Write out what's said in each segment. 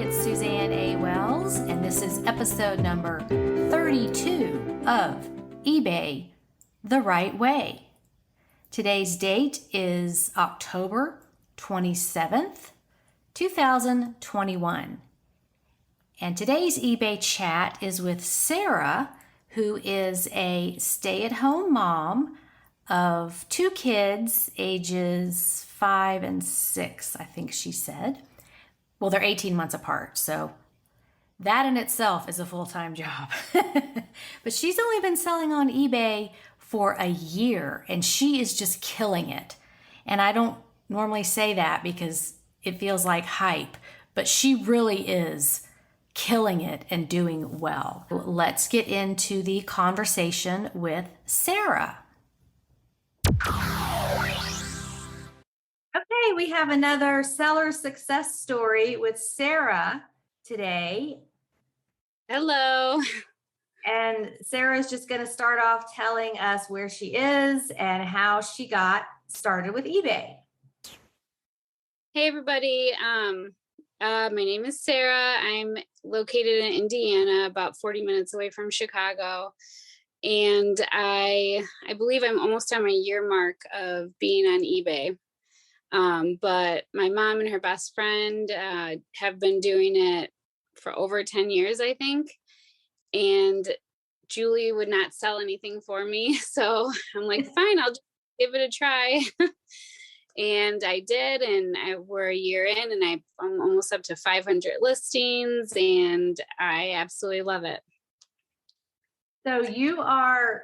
it's Suzanne A. Wells, and this is episode number 32 of eBay the Right Way. Today's date is October 27th, 2021. And today's eBay chat is with Sara, who is a stay-at-home mom of two kids, ages 5 and 6, I think she said. Well, they're 18 months apart, so that in itself is a full-time job. But she's only been selling on eBay for a year, and she is just killing it. And I don't normally say that because it feels like hype, but she really is killing it and doing well. Let's get into the conversation with Sara. Okay, we have another seller success story with Sara today. Hello. And Sarah's just going to start off telling us where she is and how she got started with eBay. Hey, everybody. My name is Sara. I'm located in Indiana, about 40 minutes away from Chicago. And I believe I'm almost on my year mark of being on eBay. But my mom and her best friend have been doing it for over 10 years, I think. And Julie would not sell anything for me. So I'm like, fine, I'll just give it a try. And I did. And we're a year in and I'm almost up to 500 listings and I absolutely love it. So you are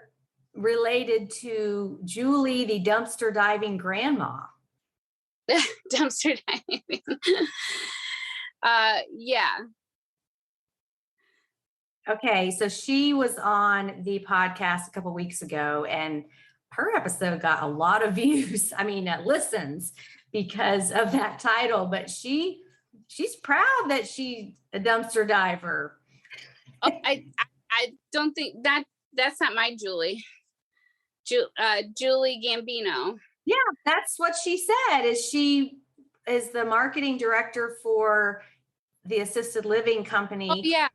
related to Julie, the dumpster diving grandma. Dumpster diving. Yeah. Okay, so she was on the podcast a couple weeks ago, and her episode got a lot of views. Listens because of that title. But she's proud that she's a dumpster diver. Oh, I don't think that's not my Julie. Julie Gambino. Yeah, that's what she said. She is the marketing director for the assisted living company. Oh, yeah.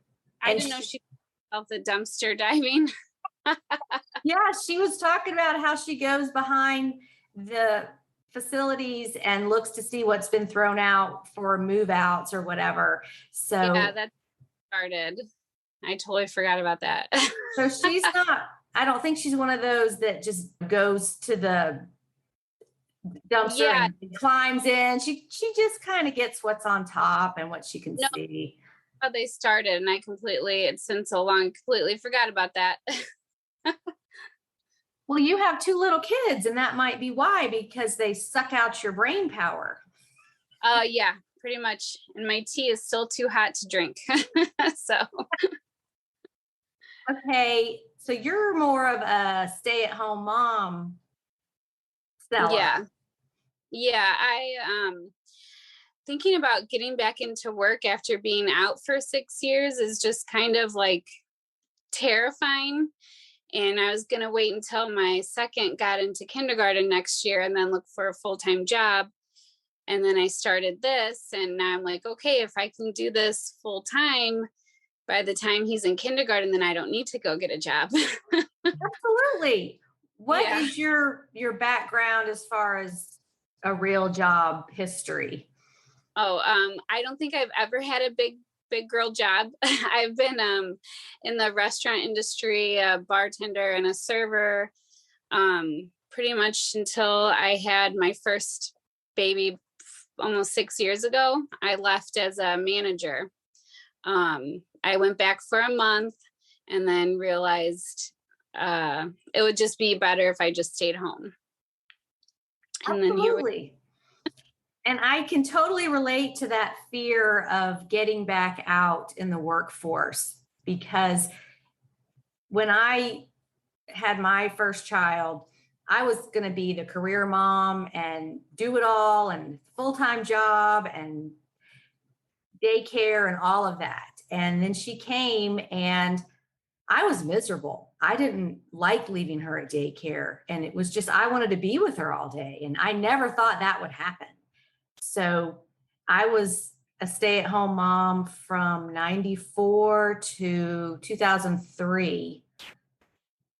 I didn't know she was the dumpster diving. Yeah, she was talking about how she goes behind the facilities and looks to see what's been thrown out for move outs or whatever. So yeah, that started. I totally forgot about that. So she's not, I don't think she's one of those that just goes to the dumpster and climbs in. She just kind of gets what's on top and what she can see. How they started, and it's been so long, completely forgot about that. Well, you have two little kids, and that might be why, because they suck out your brain power. Yeah, pretty much. And my tea is still too hot to drink. So. Okay, so you're more of a stay-at-home mom seller. Yeah. I thinking about getting back into work after being out for 6 years is just kind of like terrifying. And I was going to wait until my second got into kindergarten next year and then look for a full-time job. And then I started this, and now I'm like, okay, if I can do this full-time by the time he's in kindergarten, then I don't need to go get a job. Absolutely. What is your background as far as a real job history? Oh, I don't think I've ever had a big girl job. I've been in the restaurant industry, a bartender and a server, pretty much until I had my first baby almost 6 years ago. I left as a manager. I went back for a month and then realized it would just be better if I just stayed home. And Absolutely. And I can totally relate to that fear of getting back out in the workforce, because when I had my first child, I was going to be the career mom and do it all and full-time job and daycare and all of that. And then she came and I was miserable. I didn't like leaving her at daycare. And it was just, I wanted to be with her all day. And I never thought that would happen. So I was a stay-at-home mom from 94 to 2003,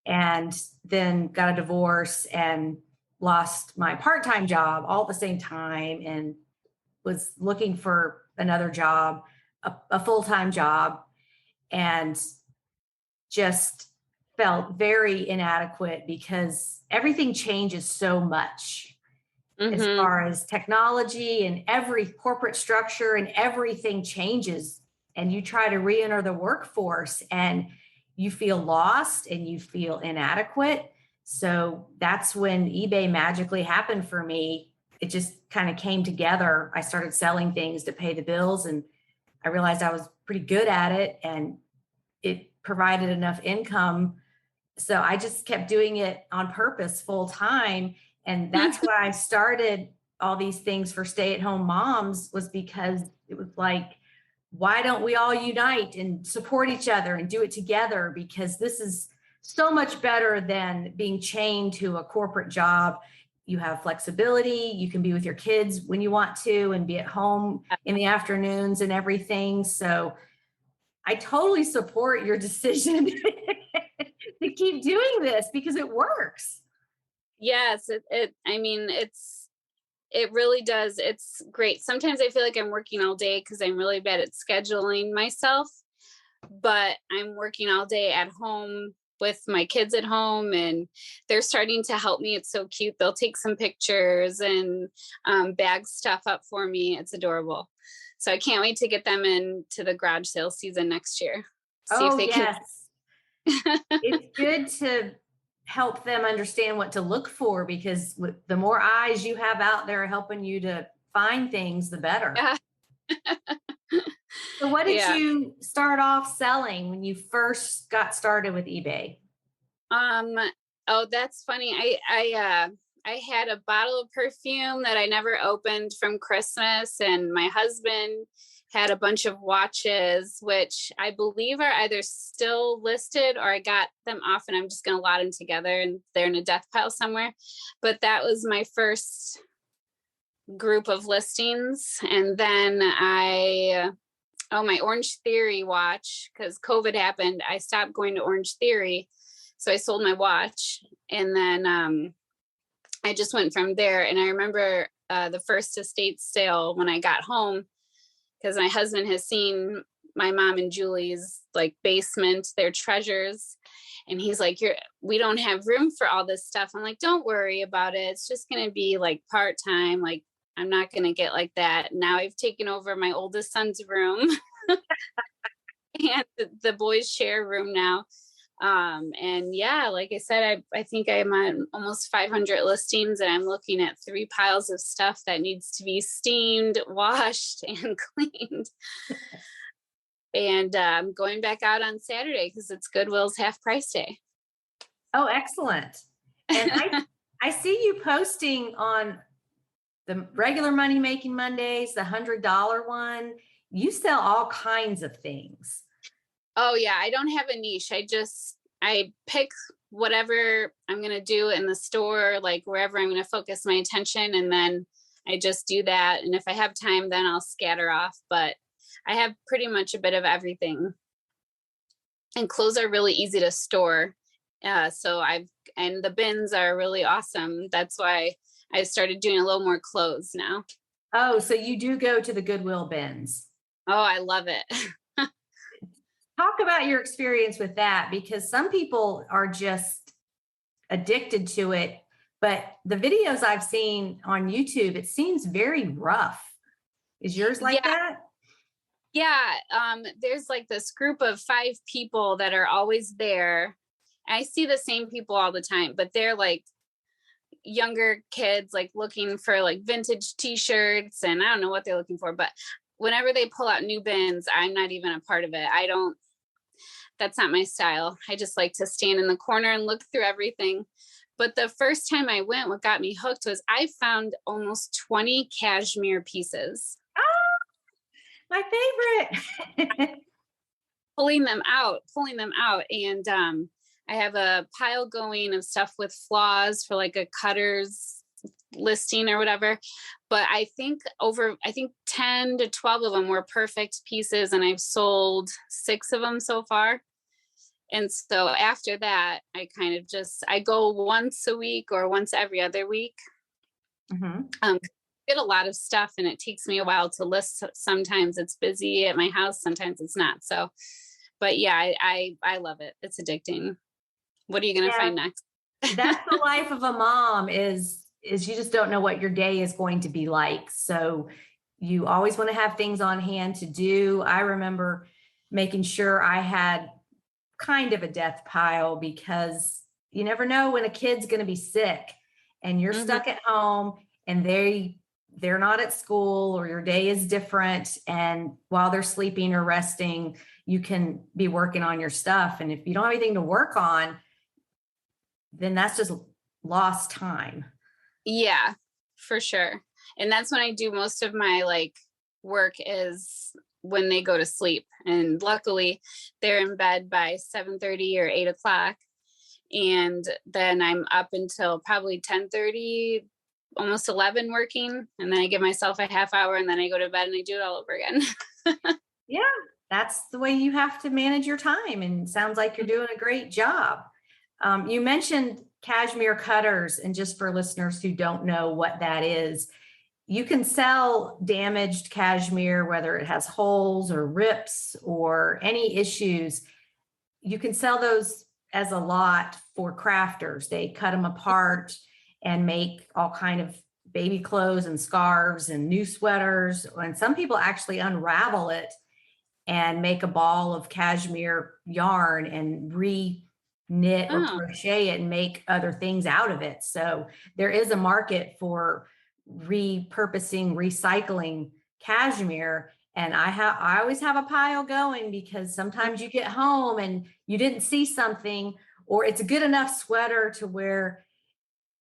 and then got a divorce and lost my part-time job all at the same time, and was looking for another job, a full-time job, and just felt very inadequate because everything changes so much as far as technology, and every corporate structure and everything changes, and you try to re-enter the workforce and you feel lost and you feel inadequate. So that's when eBay magically happened for me. It just kind of came together. I started selling things to pay the bills, and I realized I was pretty good at it, and it provided enough income. So I just kept doing it on purpose full time. And that's why I started all these things for stay-at-home moms, was because it was like, why don't we all unite and support each other and do it together? Because this is so much better than being chained to a corporate job. You have flexibility. You can be with your kids when you want to and be at home in the afternoons and everything. So I totally support your decision to keep doing this because it works. Yes, it really does. It's great. Sometimes I feel like I'm working all day because I'm really bad at scheduling myself, but I'm working all day at home with my kids at home, and they're starting to help me. It's so cute. They'll take some pictures and bag stuff up for me. It's adorable. So I can't wait to get them into the garage sale season next year. See if they yes. It's good to help them understand what to look for, because the more eyes you have out there helping you to find things, the better. Yeah. So what did you start off selling when you first got started with eBay? Oh, that's funny. I had a bottle of perfume that I never opened from Christmas, and my husband had a bunch of watches, which I believe are either still listed or I got them off and I'm just going to lot them together and they're in a death pile somewhere. But that was my first group of listings. And then my Orange Theory watch, because COVID happened, I stopped going to Orange Theory. So I sold my watch, and then I just went from there. And I remember the first estate sale when I got home, because my husband has seen my mom and Julie's like basement, their treasures. And he's like, we don't have room for all this stuff. I'm like, don't worry about it. It's just going to be like part-time. Like, I'm not going to get like that. Now I've taken over my oldest son's room and the boys share room now. And yeah, like I said, I think I'm on almost 500 listings, and I'm looking at 3 piles of stuff that needs to be steamed, washed, and cleaned. And I'm going back out on Saturday because it's Goodwill's half price day. Oh, excellent. And I see you posting on the regular Money Making Mondays, the $100 one. You sell all kinds of things. Oh yeah, I don't have a niche. I pick whatever I'm going to do in the store, like wherever I'm going to focus my attention. And then I just do that. And if I have time, then I'll scatter off. But I have pretty much a bit of everything. And clothes are really easy to store. And the bins are really awesome. That's why I started doing a little more clothes now. Oh, so you do go to the Goodwill bins. Oh, I love it. Talk about your experience with that, because some people are just addicted to it. But the videos I've seen on YouTube, it seems very rough. Is yours like that? Yeah. There's like this group of 5 people that are always there. I see the same people all the time, but they're like younger kids, like looking for like vintage t-shirts, and I don't know what they're looking for, but whenever they pull out new bins, I'm not even a part of it. That's not my style. I just like to stand in the corner and look through everything. But the first time I went, what got me hooked was I found almost 20 cashmere pieces. Oh, my favorite. pulling them out. And I have a pile going of stuff with flaws for like a cutter's listing or whatever. But I think 10 to 12 of them were perfect pieces, and I've sold 6 of them so far. And so after that, I go once a week or once every other week. I get a lot of stuff, and it takes me a while to list. Sometimes it's busy at my house, sometimes it's not. So, but yeah, I love it. It's addicting. What are you going to find next? That's the life of a mom is you just don't know what your day is going to be like. So you always want to have things on hand to do. I remember making sure I had kind of a death pile because you never know when a kid's going to be sick and you're stuck at home and they're not at school, or your day is different. And while they're sleeping or resting, you can be working on your stuff. And if you don't have anything to work on, then that's just lost time. Yeah, for sure. And that's when I do most of my work, is when they go to sleep. And luckily they're in bed by 7:30 or 8 o'clock. And then I'm up until probably 10:30, almost 11 working. And then I give myself a half hour, and then I go to bed and I do it all over again. Yeah, that's the way you have to manage your time. And it sounds like you're doing a great job. You mentioned cashmere cutters, and just for listeners who don't know what that is, you can sell damaged cashmere, whether it has holes or rips or any issues. You can sell those as a lot for crafters. They cut them apart and make all kind of baby clothes and scarves and new sweaters. And some people actually unravel it and make a ball of cashmere yarn and knit or crochet it and make other things out of it. So there is a market for repurposing, recycling cashmere. And I always have a pile going, because sometimes you get home and you didn't see something, or it's a good enough sweater to where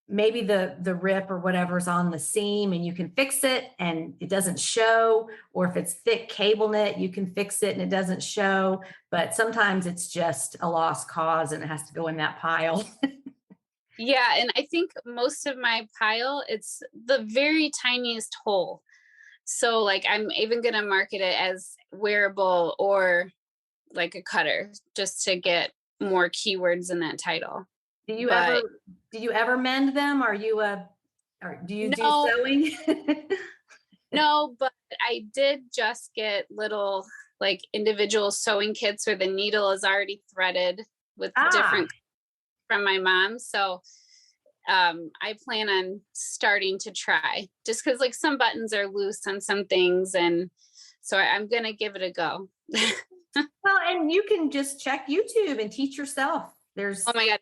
maybe the rip or whatever is on the seam and you can fix it and it doesn't show, or if it's thick cable knit, you can fix it and it doesn't show. But sometimes it's just a lost cause and it has to go in that pile. Yeah. And I think most of my pile, it's the very tiniest hole. So I'm even going to market it as wearable or like a cutter, just to get more keywords in that title. Do you ever mend them? Or do you do sewing? No, but I did just get little individual sewing kits where the needle is already threaded with different from my mom. So I plan on starting to try, just because some buttons are loose on some things. And so I'm going to give it a go. Well, and you can just check YouTube and teach yourself. Oh my God.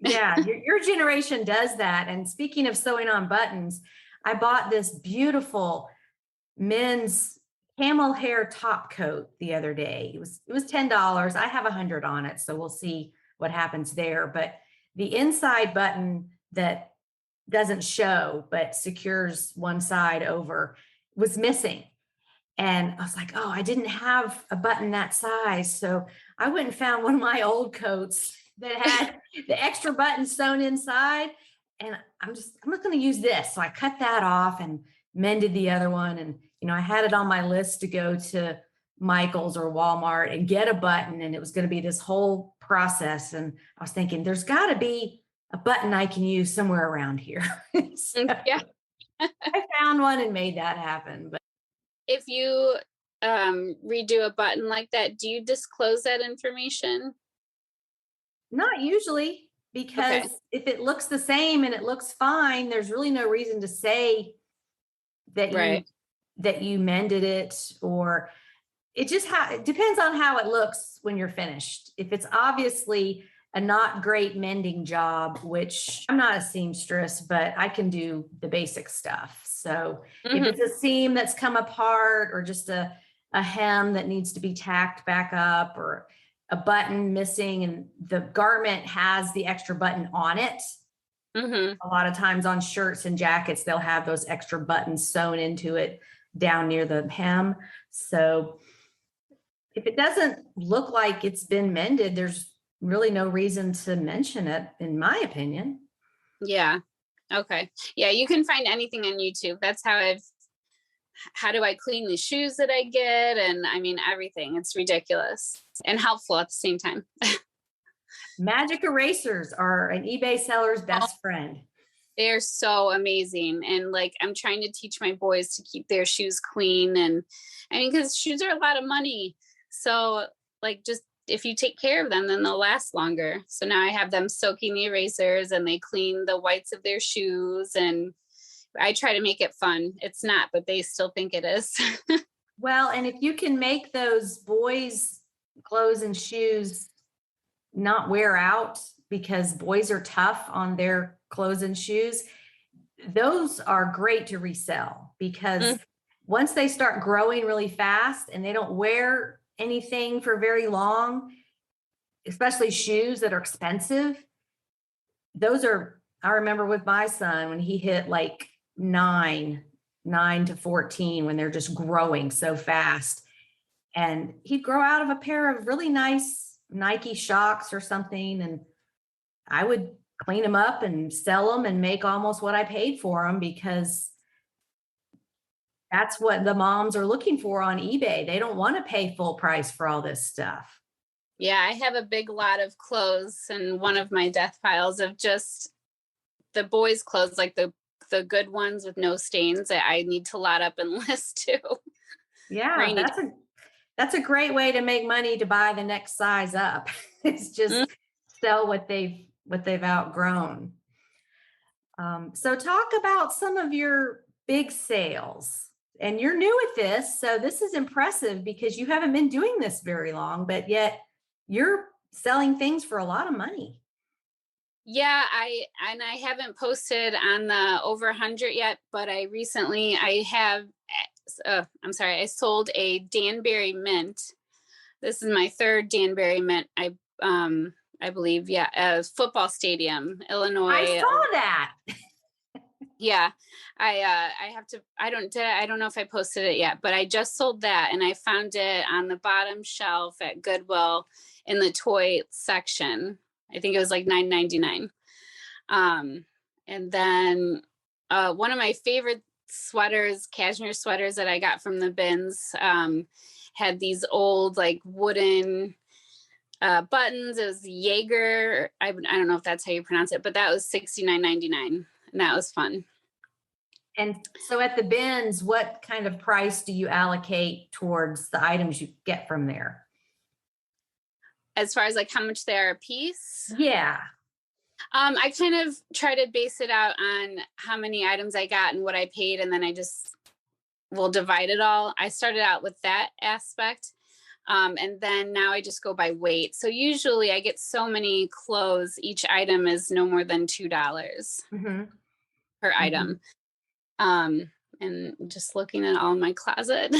Yeah, your generation does that. And speaking of sewing on buttons, I bought this beautiful men's camel hair top coat the other day. It was $10. I have 100 on it, so we'll see what happens there. But the inside button that doesn't show but secures one side over was missing. And I was like, oh, I didn't have a button that size. So I went and found one of my old coats that had the extra button sewn inside. And I'm not going to use this. So I cut that off and mended the other one. And, I had it on my list to go to Michael's or Walmart and get a button. And it was going to be this whole process. And I was thinking, there's got to be a button I can use somewhere around here. So yeah. I found one and made that happen. But if you redo a button like that, do you disclose that information? Not usually, because if it looks the same and it looks fine, there's really no reason to say that you mended it, or it just it depends on how it looks when you're finished. If it's obviously a not great mending job, which I'm not a seamstress, but I can do the basic stuff. So if it's a seam that's come apart, or just a hem that needs to be tacked back up, or a button missing and the garment has the extra button on it. A lot of times on shirts and jackets, they'll have those extra buttons sewn into it down near the hem. So if it doesn't look like it's been mended, there's really no reason to mention it, in my opinion. Yeah. Okay. Yeah, you can find anything on YouTube. That's how do I clean the shoes that I get? And I mean, everything. It's ridiculous and helpful at the same time. Magic erasers are an eBay seller's best friend. They're so amazing. And like, I'm trying to teach my boys to keep their shoes clean. And I mean, because shoes are a lot of money. So like, just if you take care of them, then they'll last longer. So now I have them soaking the erasers and they clean the whites of their shoes. And I try to make it fun. It's not, but they still think it is. Well, and if you can make those boys' clothes and shoes not wear out, because boys are tough on their clothes and shoes, those are great to resell, because once they start growing really fast and they don't wear anything for very long, especially shoes that are expensive, I remember with my son when he hit like 9 to 14, when they're just growing so fast, and he'd grow out of a pair of really nice Nike Shocks or something, and I would clean them up and sell them and make almost what I paid for them, because that's what the moms are looking for on eBay. They don't want to pay full price for all this stuff. Yeah, I have a big lot of clothes, and one of my death piles of just the boys' clothes, like the good ones with no stains, that I need to lot up and list too. Yeah, that's a great way to make money, to buy the next size up. It's just sell what they've outgrown. So talk about some of your big sales. And you're new at this, so this is impressive because you haven't been doing this very long, but yet you're selling things for a lot of money. Yeah, I haven't posted on the over 100 yet, but I sold a Danbury mint. This is my third Danbury mint. I believe, yeah, a football stadium, Illinois. I saw that. Yeah, I don't know if I posted it yet, but I just sold that, and I found it on the bottom shelf at Goodwill in the toy section. I think it was like $9.99. And then one of my favorite sweaters, cashmere sweaters that I got from the bins, had these old like wooden buttons. It was Jaeger. I don't know if that's how you pronounce it, but that was $69.99, and that was fun. And so at the bins, what kind of price do you allocate towards the items you get from there? As far as like how much they are a piece? Yeah. I kind of try to base it out on how many items I got and what I paid, and then I just will divide it all. I started out with that aspect. And then now I just go by weight. So usually I get so many clothes, each item is no more than $2 per item. And just looking at all my closet.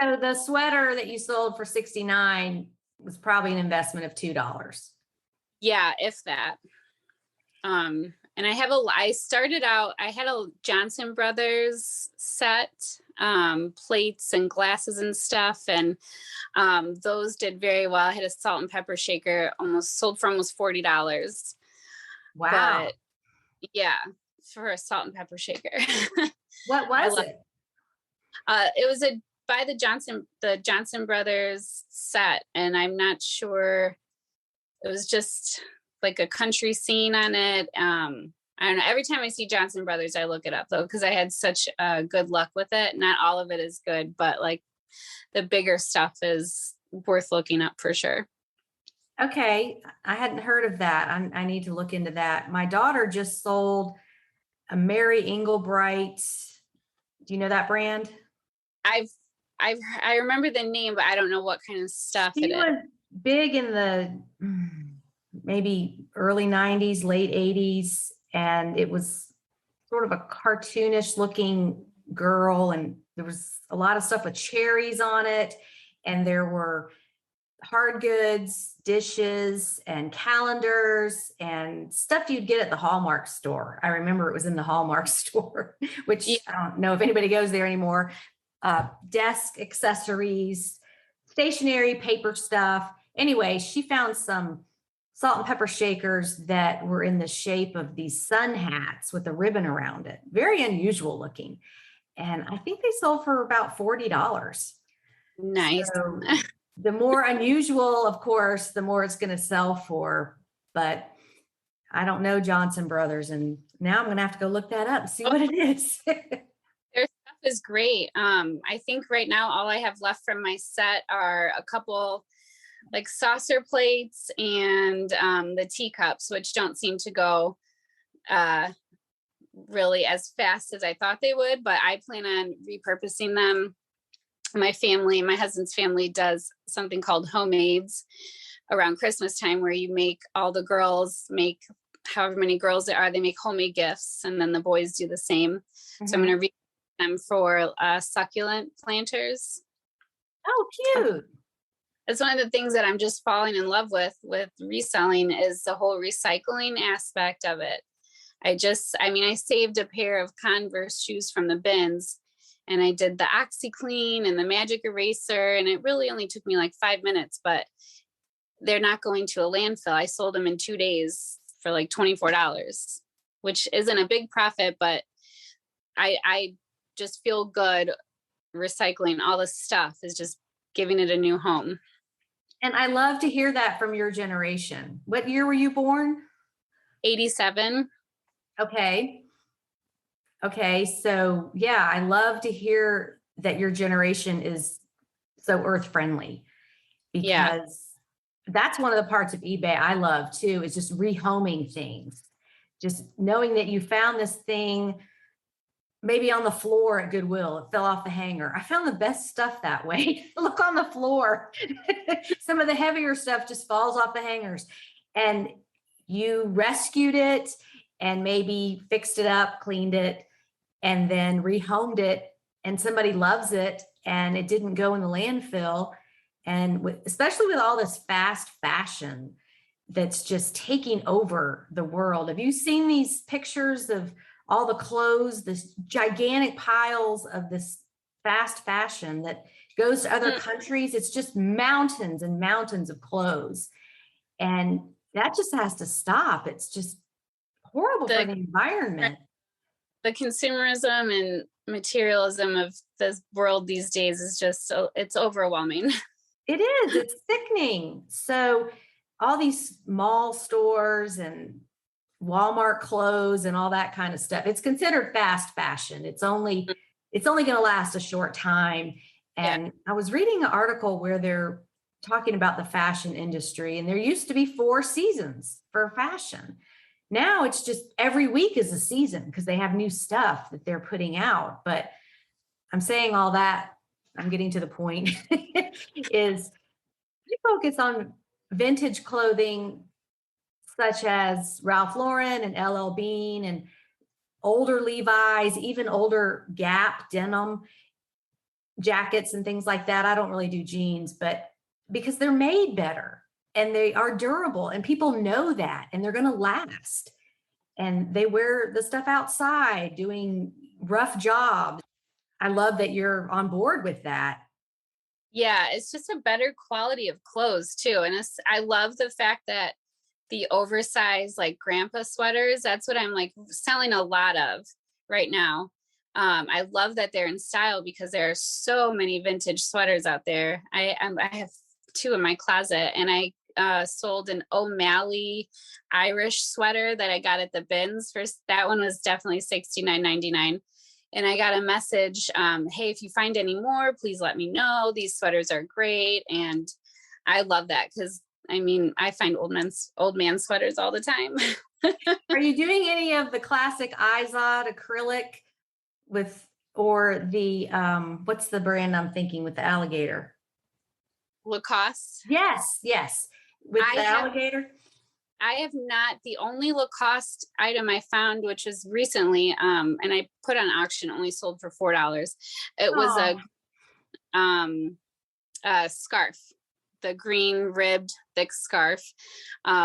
So the sweater that you sold for $69 was probably an investment of $2. Yeah, if that. And I started out, I had a Johnson Brothers set, plates and glasses and stuff. And those did very well. I had a salt and pepper shaker, sold for almost $40. Wow. But yeah, for a salt and pepper shaker. What was it? It was by the Johnson Brothers set. And I'm not sure, it was just like a country scene on it. I don't know. Every time I see Johnson Brothers, I look it up though, because I had such good luck with it. Not all of it is good, but like the bigger stuff is worth looking up for sure. Okay. I hadn't heard of that. I need to look into that. My daughter just sold a Mary Englebright. Do you know that brand? I remember the name, but I don't know what kind of stuff it is. She was big in the maybe early 90s, late 80s. And it was sort of a cartoonish looking girl. And there was a lot of stuff with cherries on it. And there were hard goods, dishes, and calendars, and stuff you'd get at the Hallmark store. I remember it was in the Hallmark store, which I don't know if anybody goes there anymore. Desk accessories, stationery, paper stuff. Anyway, she found some salt and pepper shakers that were in the shape of these sun hats with a ribbon around it. Very unusual looking. And I think they sold for about $40. Nice. So the more unusual, of course, the more it's going to sell for. But I don't know Johnson Brothers, and now I'm going to have to go look that up and see what it is. Their stuff is great. I think right now all I have left from my set are a couple like saucer plates and the teacups, which don't seem to go really as fast as I thought they would, but I plan on repurposing them. My husband's family does something called homemades around Christmas time, where you make, all the girls make, however many girls there are, they make homemade gifts, and then the boys do the same. Mm-hmm. So I'm going to them for succulent planters. Oh, cute. It's one of the things that I'm just falling in love with reselling, is the whole recycling aspect of it. I saved a pair of Converse shoes from the bins, and I did the OxyClean and the magic eraser, and it really only took me like 5 minutes, but they're not going to a landfill. I sold them in 2 days for like $24, which isn't a big profit, but I just feel good recycling all this stuff, is just giving it a new home. And I love to hear that from your generation. What year were you born? 87. Okay. So yeah, I love to hear that your generation is so earth friendly, because that's one of the parts of eBay I love too, is just rehoming things. Just knowing that you found this thing maybe on the floor at Goodwill, it fell off the hanger. I found the best stuff that way. Look on the floor. Some of the heavier stuff just falls off the hangers, and you rescued it and maybe fixed it up, cleaned it, and then rehomed it, and somebody loves it, and it didn't go in the landfill. And especially with all this fast fashion that's just taking over the world. Have you seen these pictures of all the clothes, this gigantic piles of this fast fashion that goes to other countries? It's just mountains and mountains of clothes. And that just has to stop. It's just horrible for the environment. The consumerism and materialism of this world these days is just it's overwhelming. It is. It's sickening. So all these mall stores and Walmart clothes and all that kind of stuff, it's considered fast fashion. It's only going to last a short time. And I was reading an article where they're talking about the fashion industry, and there used to be 4 seasons for fashion. Now it's just every week is a season, because they have new stuff that they're putting out. But I'm saying all that, I'm getting to the point, is you focus on vintage clothing such as Ralph Lauren and LL Bean and older Levi's, even older Gap denim jackets and things like that. I don't really do jeans, but because they're made better and they are durable, and people know that, and they're going to last, and they wear the stuff outside doing rough jobs. I love that you're on board with that. Yeah, it's just a better quality of clothes too. And I love the fact that the oversized like grandpa sweaters, that's what I'm like selling a lot of right now. I love that they're in style, because there are so many vintage sweaters out there. I have 2 in my closet, and I sold an O'Malley Irish sweater that I got at the bins. That one was definitely $69.99. And I got a message, hey, if you find any more, please let me know. These sweaters are great. And I love that, because I find old man sweaters all the time. Are you doing any of the classic Izod acrylic or the, what's the brand I'm thinking with the alligator? Lacoste? Yes. With the alligator? I have not. The only Lacoste item I found, which was recently, and I put on auction, only sold for $4. It was a scarf, the green ribbed thick scarf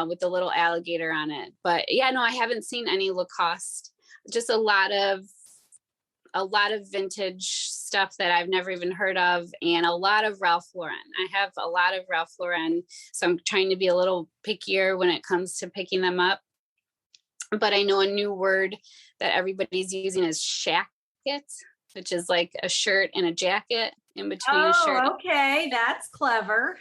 with the little alligator on it. But yeah, no, I haven't seen any Lacoste. Just a lot of vintage stuff that I've never even heard of, and a lot of Ralph Lauren. I have a lot of Ralph Lauren, so I'm trying to be a little pickier when it comes to picking them up. But I know a new word that everybody's using is shacket, which is like a shirt and a jacket in between a shirt. Oh, okay. That's clever.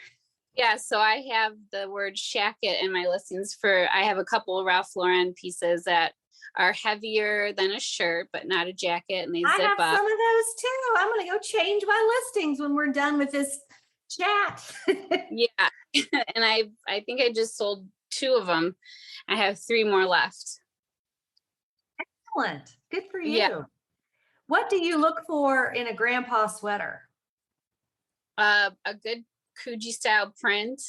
Yeah, so I have the word shacket in my listings I have a couple of Ralph Lauren pieces that are heavier than a shirt, but not a jacket, and they I zip have up. some of those too. I'm going to go change my listings when we're done with this chat. Yeah, and I think I just sold 2 of them. I have 3 more left. Excellent. Good for you. Yeah. What do you look for in a grandpa sweater? A good Coogee style print,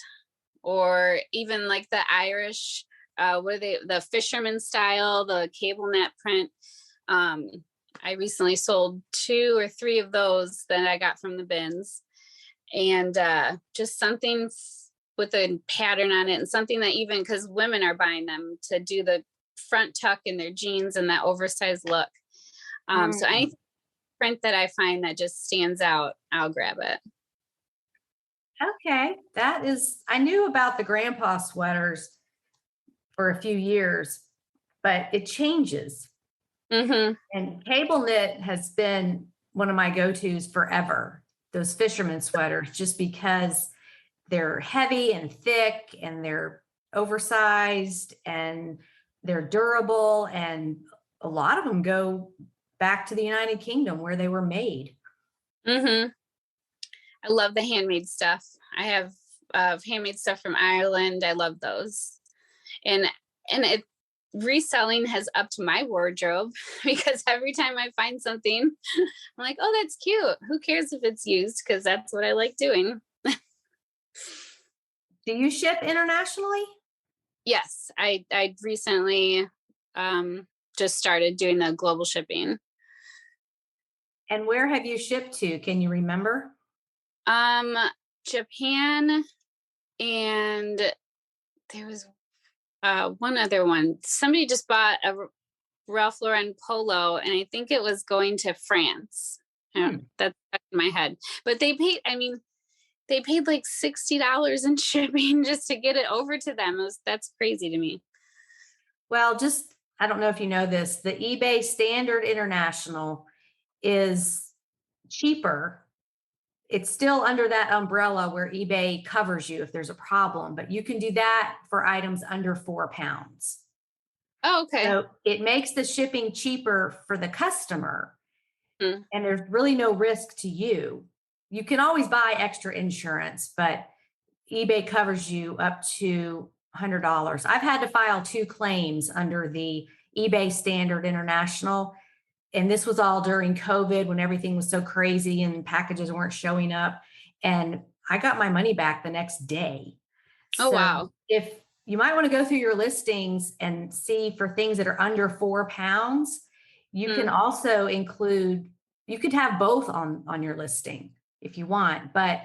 or even like the Irish, the fisherman style, the cable net print. I recently sold 2 or 3 of those that I got from the bins, and just something with a pattern on it, and something that, even because women are buying them to do the front tuck in their jeans and that oversized look. So any print that I find that just stands out, I'll grab it. Okay. I knew about the grandpa sweaters for a few years, but it changes. Mm-hmm. And cable knit has been one of my go-tos forever. Those fisherman sweaters, just because they're heavy and thick and they're oversized and they're durable. And a lot of them go back to the United Kingdom where they were made. Mm-hmm. I love the handmade stuff. I have handmade stuff from Ireland. I love those. And reselling has upped my wardrobe because every time I find something, I'm like, oh, that's cute. Who cares if it's used? Because that's what I like doing. Do you ship internationally? Yes, I recently just started doing the global shipping. And where have you shipped to? Can you remember? Japan, and there was one other one. Somebody just bought a Ralph Lauren polo, and I think it was going to France. That's stuck in my head. But they paid like $60 in shipping just to get it over to them. That's crazy to me. Well, I don't know if you know this, the eBay Standard International is cheaper. It's still under that umbrella where eBay covers you if there's a problem, but you can do that for items under 4 pounds. Oh, okay. So it makes the shipping cheaper for the customer, Mm. and there's really no risk to you. You can always buy extra insurance, but eBay covers you up to $100. I've had to file 2 claims under the eBay Standard International. And this was all during COVID when everything was so crazy and packages weren't showing up. And I got my money back the next day. Oh, wow. If you might want to go through your listings and see for things that are under 4 pounds, you can also you could have both on your listing if you want, but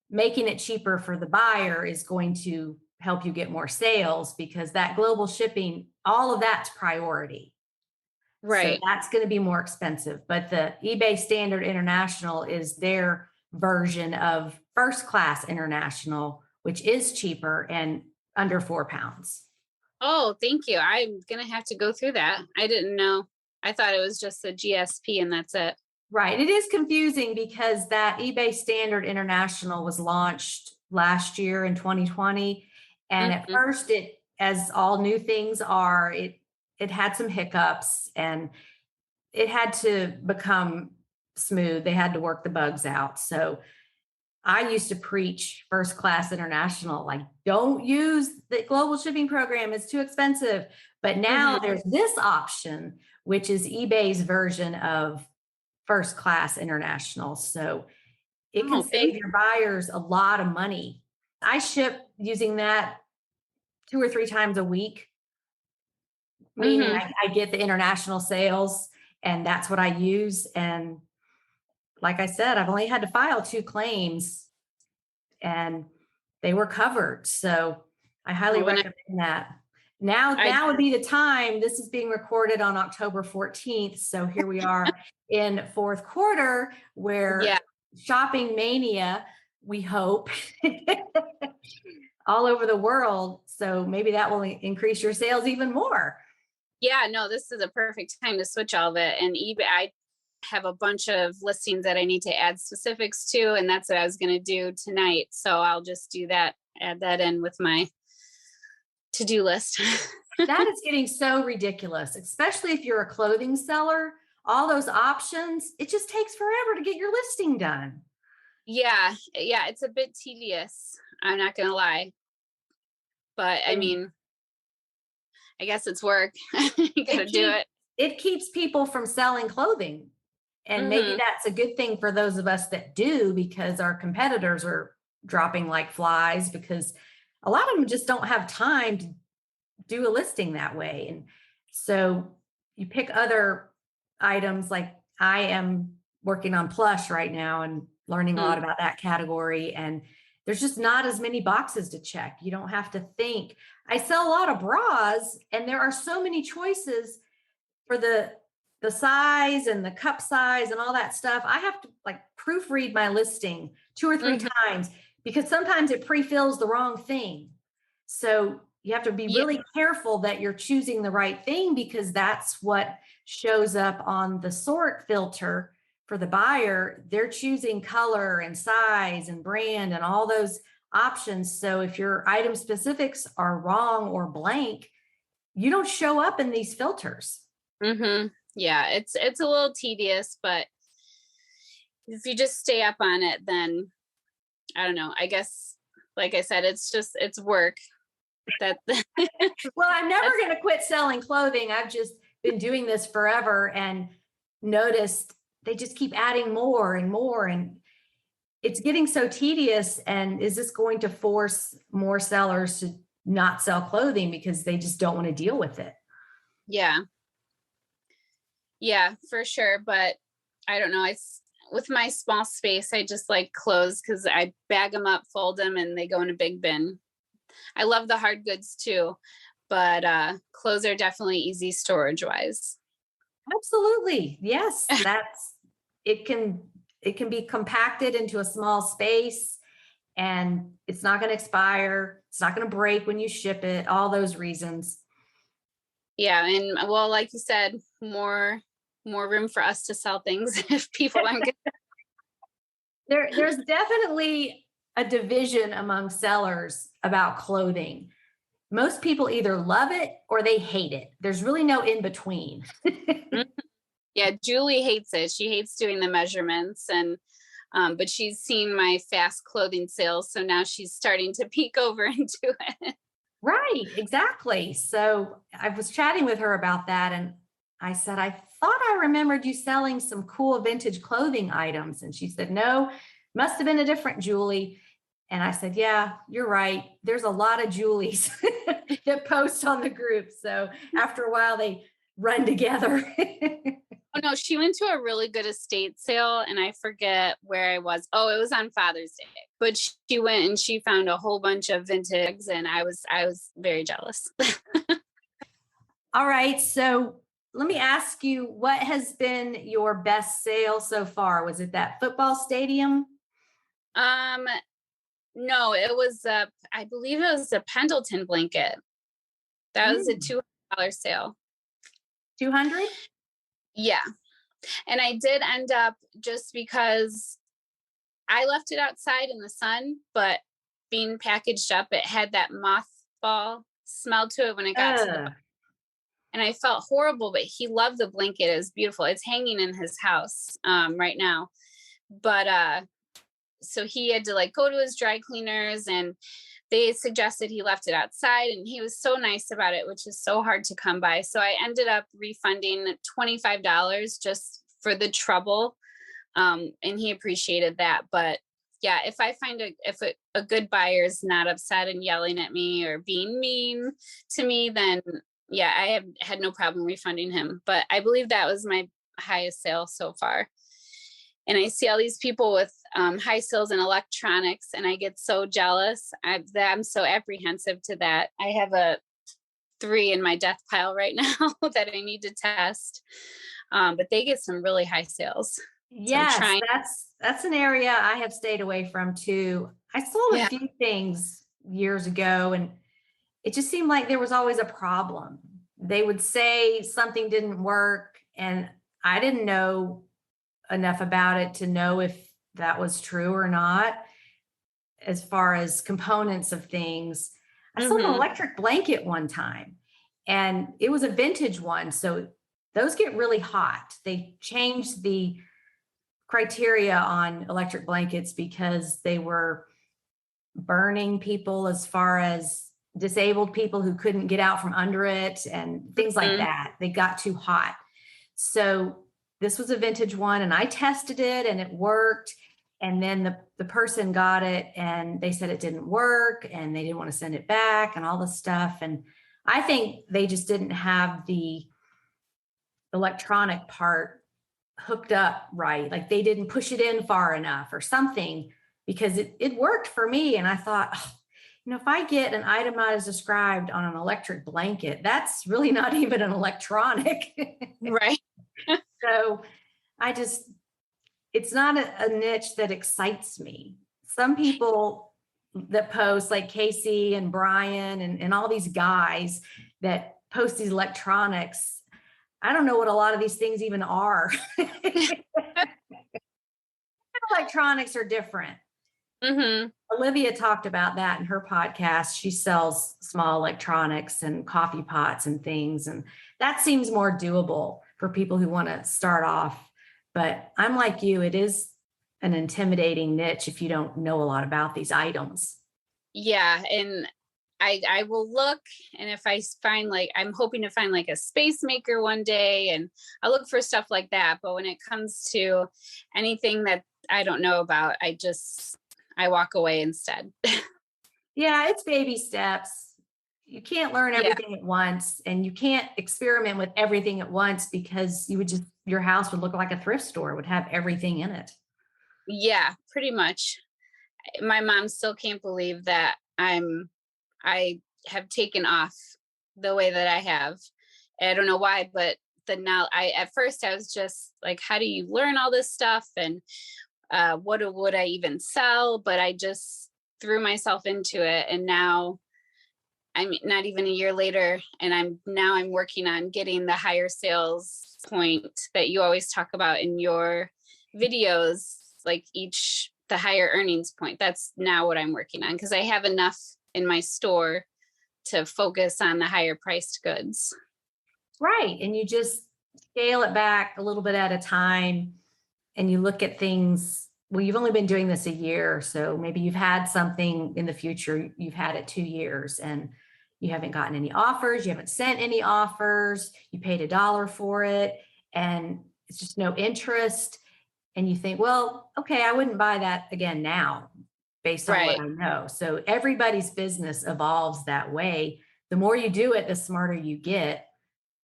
making it cheaper for the buyer is going to help you get more sales, because that global shipping, all of that's priority. Right. So that's going to be more expensive. But the eBay Standard International is their version of First Class International, which is cheaper and under 4 pounds. Oh, thank you. I'm going to have to go through that. I didn't know. I thought it was just the GSP and that's it. Right. It is confusing because that eBay Standard International was launched last year in 2020. And at first, as all new things are, it had some hiccups and it had to become smooth. They had to work the bugs out. So I used to preach First Class International, like, don't use the global shipping program, it's too expensive. But now there's this option, which is eBay's version of First Class International. So it can save your buyers a lot of money. I ship using that 2 or 3 times a week, meaning I get the international sales and that's what I use. And like I said, I've only had to file 2 claims and they were covered. So I highly recommend that. Now would be the time. This is being recorded on October 14th. So here we are in fourth quarter where Yeah. shopping mania, we hope, all over the world. So maybe that will increase your sales even more. Yeah, no, this is a perfect time to switch all of it. And eBay, I have a bunch of listings that I need to add specifics to, and that's what I was going to do tonight. So I'll just do that, add that in with my to-do list. That is getting so ridiculous, especially if you're a clothing seller. All those options, it just takes forever to get your listing done. Yeah, it's a bit tedious. I'm not going to lie. But I mean, I guess it's work. You got to do it. It keeps people from selling clothing. And maybe that's a good thing for those of us that do, because our competitors are dropping like flies because a lot of them just don't have time to do a listing that way. And so you pick other items, like I am working on plush right now and learning a lot about that category. And there's just not as many boxes to check. You don't have to think. I sell a lot of bras, and there are so many choices for the size and the cup size and all that stuff. I have to like proofread my listing 2 or 3 times because sometimes it pre-fills the wrong thing. So you have to be really careful that you're choosing the right thing, because that's what shows up on the sort filter for the buyer. They're choosing color and size and brand and all those options. So if your item specifics are wrong or blank, you don't show up in these filters. Yeah, it's a little tedious, but if you just stay up on it, then I don't know. I guess, like I said, it's work. Well, I'm never going to quit selling clothing. I've just been doing this forever and noticed they just keep adding more and more, and it's getting so tedious. And is this going to force more sellers to not sell clothing because they just don't want to deal with it? Yeah, for sure. But I don't know. With my small space, I just like clothes because I bag them up, fold them, and they go in a big bin. I love the hard goods too, but clothes are definitely easy storage wise. Absolutely. Yes. It can be compacted into a small space, and it's not going to expire. It's not going to break when you ship it, all those reasons. Yeah. And well, like you said, more room for us to sell things if people aren't good. There's definitely a division among sellers about clothing. Most people either love it or they hate it. There's really no in between. Yeah, Julie hates it. She hates doing the measurements, and but she's seen my fast clothing sales, so now she's starting to peek over into it. Right, exactly. So I was chatting with her about that, and I said, I thought I remembered you selling some cool vintage clothing items. And she said, no, must have been a different Julie. And I said, yeah, you're right. There's a lot of Julies that post on the group. So after a while, they run together. Oh no, she went to a really good estate sale, and I forget where I was. Oh, it was on Father's Day. But she went and she found a whole bunch of vintage, and I was very jealous. All right. So let me ask you, what has been your best sale so far? Was it that football stadium? No, it was I believe it was a Pendleton blanket. That was a $200 sale. 200? Yeah. And I did end up, just because I left it outside in the sun, but being packaged up, it had that mothball smell to it when it got to the box. And I felt horrible, but he loved the blanket. It was beautiful. It's hanging in his house right now. But so he had to like go to his dry cleaners, and they suggested he left it outside, and he was so nice about it, which is so hard to come by. So I ended up refunding $25 just for the trouble. And he appreciated that. But yeah, if I find a good buyer is not upset and yelling at me or being mean to me, then yeah, I have had no problem refunding him. But I believe that was my highest sale so far. And I see all these people with high sales in electronics, and I get so jealous. I'm so apprehensive to that. I have a 3 in my death pile right now that I need to test. But they get some really high sales. So I'm Yes, trying. that's an area I have stayed away from too. I sold a Yeah. few things years ago, and it just seemed like there was always a problem. They would say something didn't work, and I didn't know enough about it to know if that was true or not. As far as components of things, I sold an Mm-hmm. electric blanket one time, and it was a vintage one. So those get really hot. They changed the criteria on electric blankets because they were burning people, as far as disabled people who couldn't get out from under it and things like Mm-hmm. that. They got too hot. So this was a vintage one, and I tested it and it worked. And then the person got it and they said it didn't work and they didn't want to send it back and all this stuff. And I think they just didn't have the electronic part hooked up right. Like they didn't push it in far enough or something, because it worked for me. And I thought, oh, if I get an item not as described on an electric blanket, that's really not even an electronic. Right. So I just, it's not a niche that excites me. Some people that post, like Casey and Brian and all these guys that post these electronics, I don't know what a lot of these things even are. Electronics are different. Mm-hmm. Olivia talked about that in her podcast. She sells small electronics and coffee pots and things, and that seems more doable for people who want to start off. But I'm like you, it is an intimidating niche if you don't know a lot about these items. Yeah. And I will look, and if I find, like, I'm hoping to find like a space maker one day, and I'll look for stuff like that. But when it comes to anything that I don't know about, I walk away instead. Yeah, it's baby steps. You can't learn Yeah. everything at once, and you can't experiment with everything at once, because your house would look like a thrift store, it would have everything in it. Yeah, pretty much. My mom still can't believe that I have taken off the way that I have. I don't know why, but at first I was just like, how do you learn all this stuff? And what would I even sell? But I just threw myself into it. And now I'm not even a year later, and I'm working on getting the higher sales point that you always talk about in your videos, like the higher earnings point. That's now what I'm working on, because I have enough in my store to focus on the higher priced goods. Right. And you just scale it back a little bit at a time, and you look at things. Well, you've only been doing this a year, so maybe you've had something in the future. You've had it 2 years and you haven't gotten any offers. You haven't sent any offers. You paid $1 for it and it's just no interest. And you think, well, okay, I wouldn't buy that again now based on what Right. I know. So everybody's business evolves that way. The more you do it, the smarter you get.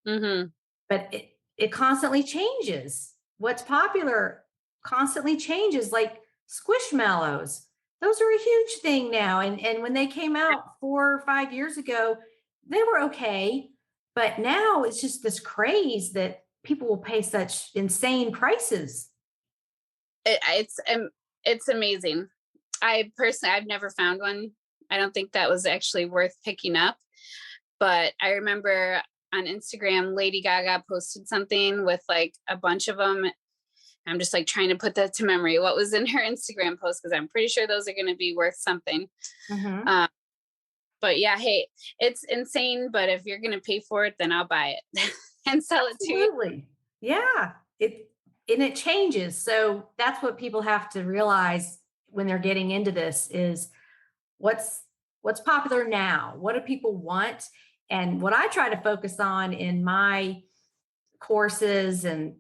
Mm-hmm. But it constantly changes. What's popular constantly changes, like squishmallows. Those are a huge thing now. And when they came out 4 or 5 years ago, they were okay. But now it's just this craze that people will pay such insane prices. It's amazing. I've never found one. I don't think that was actually worth picking up. But I remember on Instagram, Lady Gaga posted something with like a bunch of them. I'm just like trying to put that to memory. What was in her Instagram post? Because I'm pretty sure those are going to be worth something. Mm-hmm. But yeah, hey, it's insane. But if you're going to pay for it, then I'll buy it and sell it to you. Absolutely. Yeah. It changes. So that's what people have to realize when they're getting into this is what's popular now? What do people want? And what I try to focus on in my courses and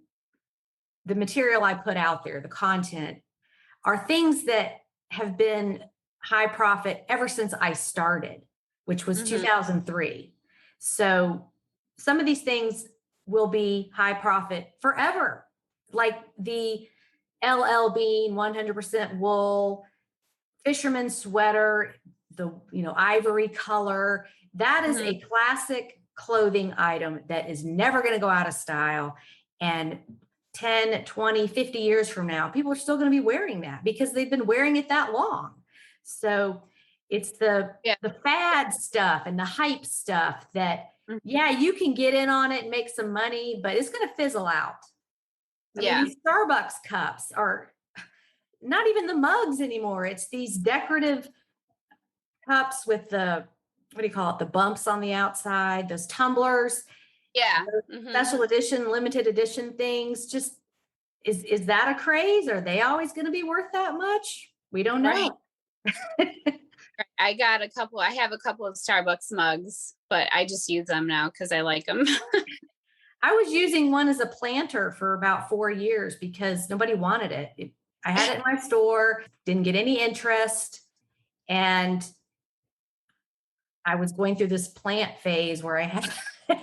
the material I put out there, the content, are things that have been high profit ever since I started, which was Mm-hmm. 2003. So some of these things will be high profit forever, like the LL Bean 100% wool fisherman sweater, the ivory color. That is Mm-hmm. a classic clothing item that is never going to go out of style. And 10, 20, 50 years from now, people are still going to be wearing that because they've been wearing it that long. So it's the fad stuff and the hype stuff that, yeah, you can get in on it and make some money, but it's going to fizzle out. I mean, these Starbucks cups are not even the mugs anymore. It's these decorative cups with the, what do you call it? The bumps on the outside, those tumblers. Yeah. Special edition, limited edition things. Just is that a craze? Are they always going to be worth that much? We don't know. Right. I have a couple of Starbucks mugs, but I just use them now because I like them. I was using one as a planter for about 4 years because nobody wanted it. I had it in my store, didn't get any interest. And I was going through this plant phase where I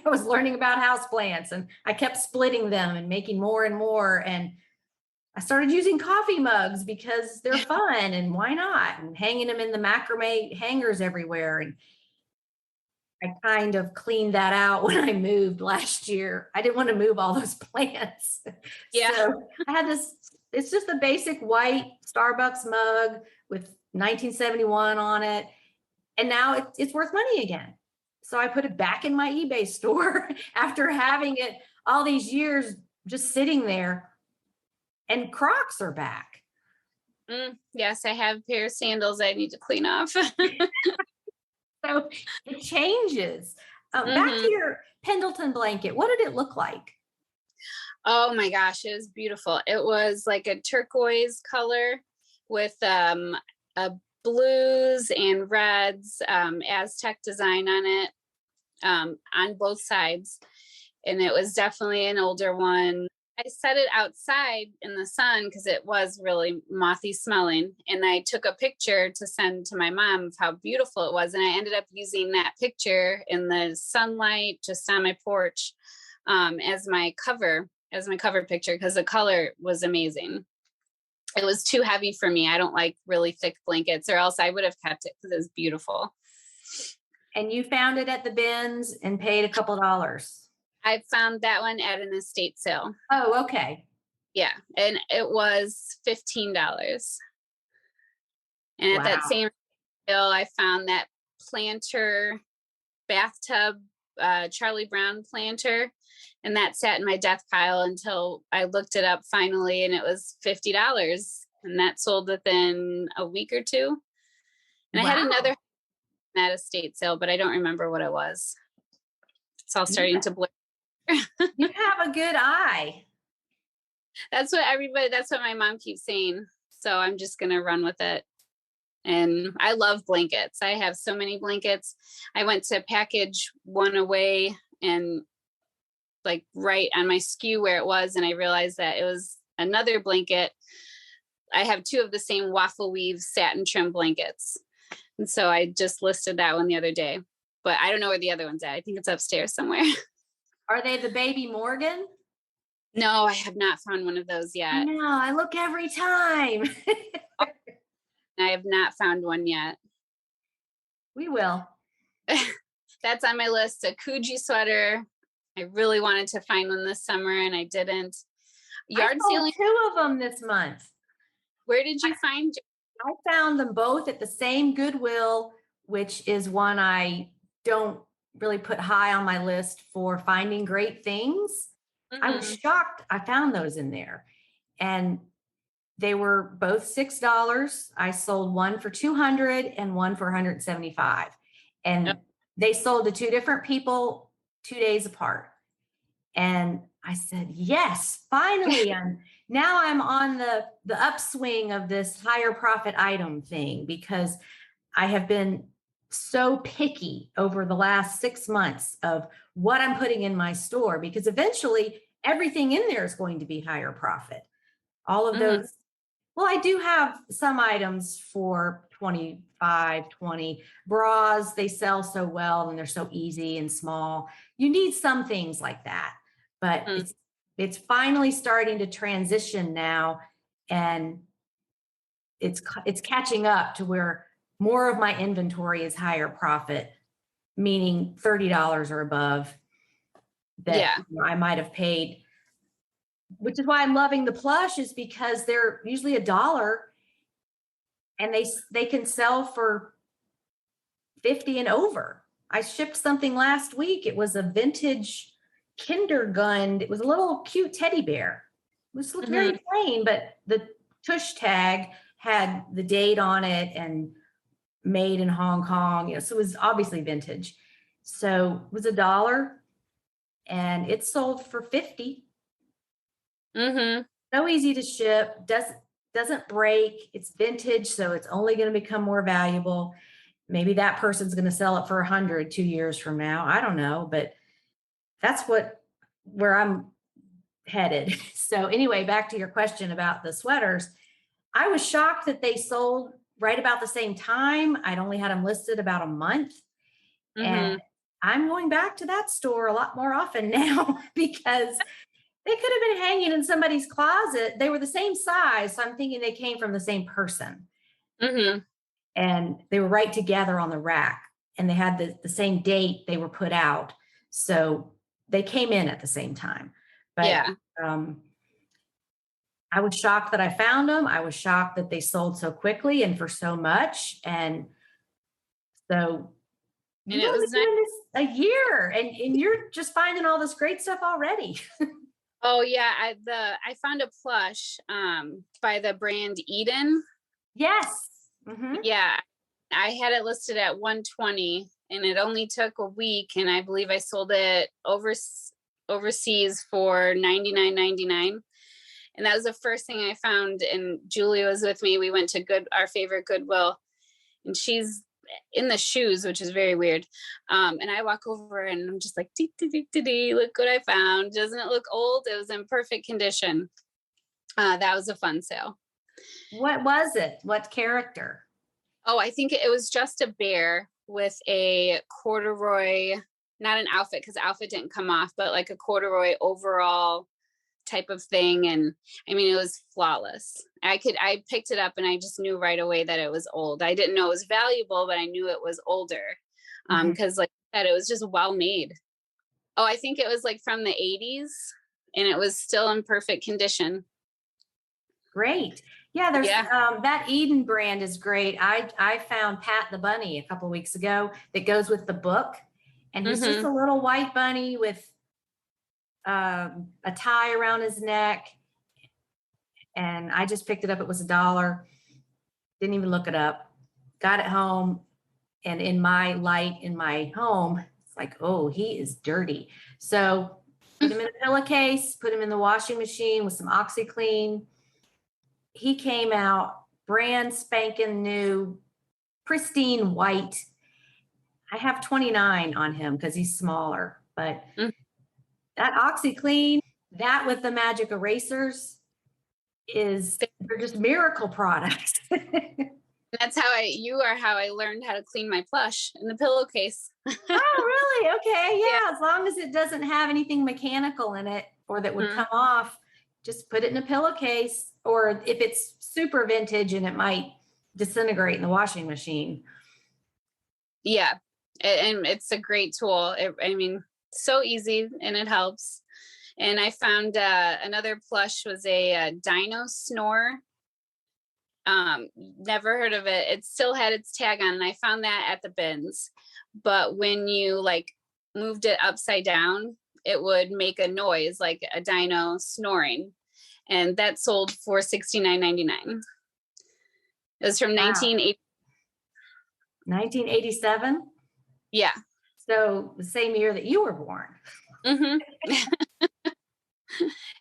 was learning about house plants, and I kept splitting them and making more and more. And I started using coffee mugs because they're fun and why not? And hanging them in the macrame hangers everywhere. And I kind of cleaned that out when I moved last year. I didn't want to move all those plants. Yeah. So I had this, it's just a basic white Starbucks mug with 1971 on it. And now it's worth money again. So I put it back in my eBay store after having it all these years just sitting there. And Crocs are back. Yes, I have a pair of sandals I need to clean off. So it changes. Back to your Pendleton blanket. What did it look like? Oh my gosh, it was beautiful. It was like a turquoise color with a blues and reds, Aztec design on it, on both sides. And it was definitely an older one. I set it outside in the sun because it was really mothy smelling. And I took a picture to send to my mom of how beautiful it was. And I ended up using that picture in the sunlight just on my porch as my cover picture because the color was amazing. It was too heavy for me. I don't like really thick blankets, or else I would have kept it because it was beautiful. And you found it at the bins and paid a couple dollars. I found that one at an estate sale. Oh, okay. Yeah. And it was $15. And at that same sale, I found that planter bathtub, Charlie Brown planter. And that sat in my death pile until I looked it up finally, and it was $50. And that sold within a week or two. And I had another at estate sale, but I don't remember what it was. It's all starting to blur. You have a good eye. That's what my mom keeps saying. So I'm just going to run with it. And I love blankets. I have so many blankets. I went to package one away and like right on my SKU where it was. And I realized that it was another blanket. I have 2 of the same waffle weave satin trim blankets. And so I just listed that one the other day, but I don't know where the other one's at. I think it's upstairs somewhere. Are they the Baby Morgan? No, I have not found one of those yet. No, I look every time. I have not found one yet. We will. That's on my list. A Coogee sweater. I really wanted to find one this summer and I didn't. Yard sale. 2 of them this month. Where did you find? I found them both at the same Goodwill, which is one I don't really put high on my list for finding great things. I was shocked. I found those in there, and they were both $6. I sold one for $200 and one for $175, and they sold to 2 different people 2 days apart. And I said, yes, finally. Now I'm on the upswing of this higher profit item thing, because I have been so picky over the last 6 months of what I'm putting in my store, because eventually everything in there is going to be higher profit. All of those. Well, I do have some items for $25, $20. Bras, they sell so well and they're so easy and small. You need some things like that, but it's finally starting to transition now, and it's catching up to where more of my inventory is higher profit. meaning $30 or above that Yeah. I might have paid, which is why I'm loving the plush, is because they're usually $1 and they can sell for 50 and over. I shipped something last week. It was a vintage kindergarten. It was a little cute teddy bear. It was looked very plain, but the tush tag had the date on it and made in Hong Kong. So it was obviously vintage. So it was $1 and it sold for 50. So easy to ship, doesn't break. It's vintage, so it's only going to become more valuable. Maybe that person's going to sell it for 100 2 years from now. I don't know, but that's where I'm headed. So anyway, back to your question about the sweaters. I was shocked that they sold right about the same time. I'd only had them listed about a month. And I'm going back to that store a lot more often now because they could have been hanging in somebody's closet. They were the same size. So I'm thinking they came from the same person. And they were right together on the rack. And they had the same date they were put out. So they came in at the same time. But I was shocked that I found them. I was shocked that they sold so quickly and for so much. And so you've it only was been doing this a year and you're just finding all this great stuff already. Oh yeah, I found a plush by the brand Eden. Yes. Yeah, I had it listed at 120 and it only took a week and I believe I sold it overseas for $99.99. And that was the first thing I found. And Julie was with me. We went to our favorite Goodwill, and she's in the shoes, which is very weird. And I walk over and I'm just like, dee, dee, dee, dee, dee, look what I found. Doesn't it look old? It was in perfect condition. That was a fun sale. What was it? What character? Oh, I think it was just a bear with a corduroy, not an outfit because the outfit didn't come off, but like a corduroy overall type of thing. And I mean, it was flawless. I picked it up and I just knew right away that it was old. I didn't know it was valuable, but I knew it was older. Because like I said, it was just well made. Oh, I think it was like from the 80s and it was still in perfect condition. Great. Yeah, there's that Eden brand is great. I found Pat the bunny a couple weeks ago that goes with the book, and he's just a little white bunny with a tie around his neck. And I just picked it up. It was $1. Didn't even look it up. Got it home, and in my light in my home, it's like, oh, he is dirty. So put him in a pillowcase, put him in the washing machine with some OxyClean. He came out brand spanking new, pristine white. I have 29 on him because he's smaller, but that OxyClean, that with the magic erasers, they're just miracle products. That's how I learned how to clean my plush in the pillowcase. Oh, really? Okay. Yeah. As long as it doesn't have anything mechanical in it or that would come off, just put it in a pillowcase. Or if it's super vintage and it might disintegrate in the washing machine. Yeah. And it's a great tool. I mean, so easy and it helps. And I found another plush was a dino snore. Never heard of it. It still had its tag on, and I found that at the bins. But when you like moved it upside down, it would make a noise like a dino snoring. And that sold for $69.99. It was from 1980. 1987? Yeah. So the same year that you were born.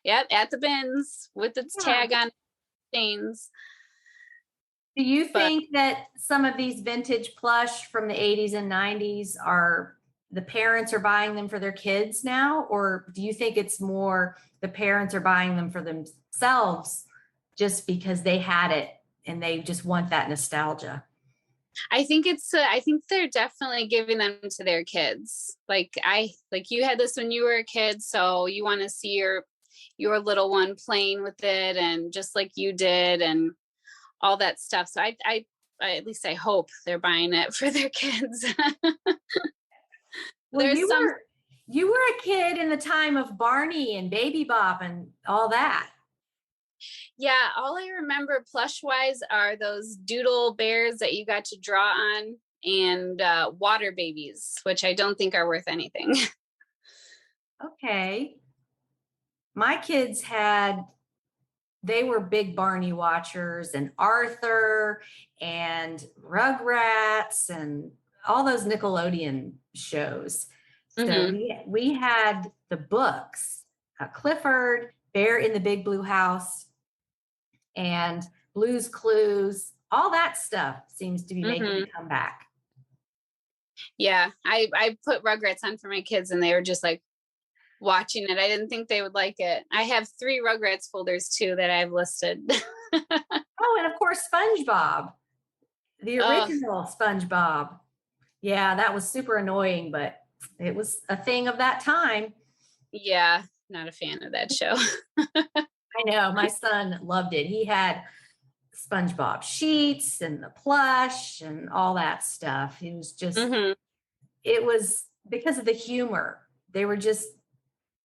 Yep, at the bins with its tag on stains. Do you think that some of these vintage plush from the 80s and 90s the parents are buying them for their kids now? Or do you think it's more the parents are buying them for themselves just because they had it and they just want that nostalgia? I think they're definitely giving them to their kids. Like you had this when you were a kid, so you want to see your little one playing with it and just like you did and all that stuff. So I at least I hope they're buying it for their kids. Well, There's some, you were a kid in the time of Barney and Baby Bop and all that. yeah, all I remember plush wise are those doodle bears that you got to draw on, and water babies, which I don't think are worth anything. Okay. My kids they were big Barney watchers and Arthur and Rugrats and all those Nickelodeon shows. So Hmm. we had the books, Clifford, Bear in the Big Blue House, and Blue's Clues. All that stuff seems to be making Hmm. a comeback. Yeah, I put Rugrats on for my kids, and they were just like watching it. I didn't think they would like it. I have 3 Rugrats folders too that I've listed. Oh, and of course, SpongeBob, the Oh, original SpongeBob. Yeah, that was super annoying, but it was a thing of that time. yeah, not a fan of that show. I know my son loved it. He had SpongeBob sheets and the plush and all that stuff. It was just, Hmm. it was because of the humor. They were just,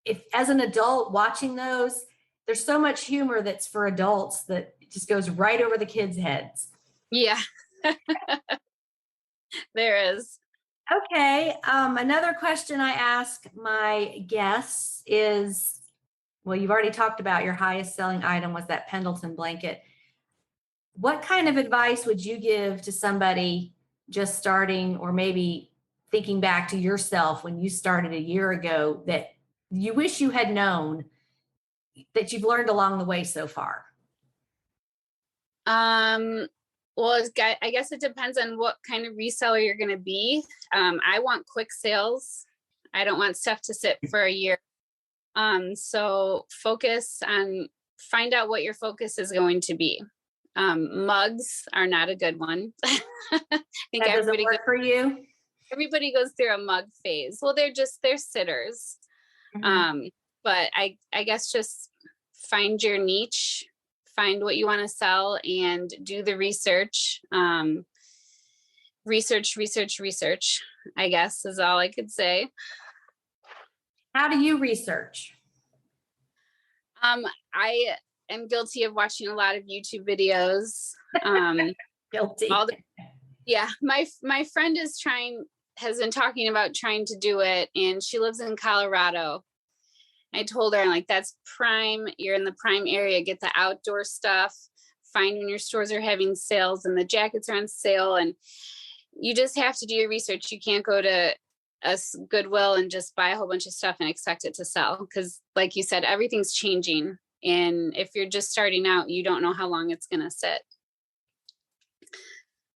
if as an adult watching those, there's so much humor that's for adults that it just goes right over the kids' heads. Yeah, there is. Okay. Another question I ask my guests is, well, you've already talked about your highest selling item was that Pendleton blanket. What kind of advice would you give to somebody just starting, or maybe thinking back to yourself when you started a year ago, that you wish you had known that you've learned along the way so far? Um, well, I guess it depends on what kind of reseller you're going to be. I want quick sales. I don't want stuff to sit for a year. So find out what your focus is going to be. Mugs are not a good one. I think That doesn't work for you? everybody goes through a mug phase. Well, they're sitters. Mhm. Um, but I guess just find your niche, find what you want to sell, and do the research. Research, I guess is all I could say. How do you research? I am guilty of watching a lot of YouTube videos. Guilty. All the Yeah, my friend has been talking about trying to do it, and she lives in Colorado. I told her, I'm like, that's prime. You're in the prime area. Get the outdoor stuff. Find when your stores are having sales and the jackets are on sale. And you just have to do your research. You can't go to a Goodwill and just buy a whole bunch of stuff and expect it to sell. Because, like you said, everything's changing. And if you're just starting out, you don't know how long it's going to sit.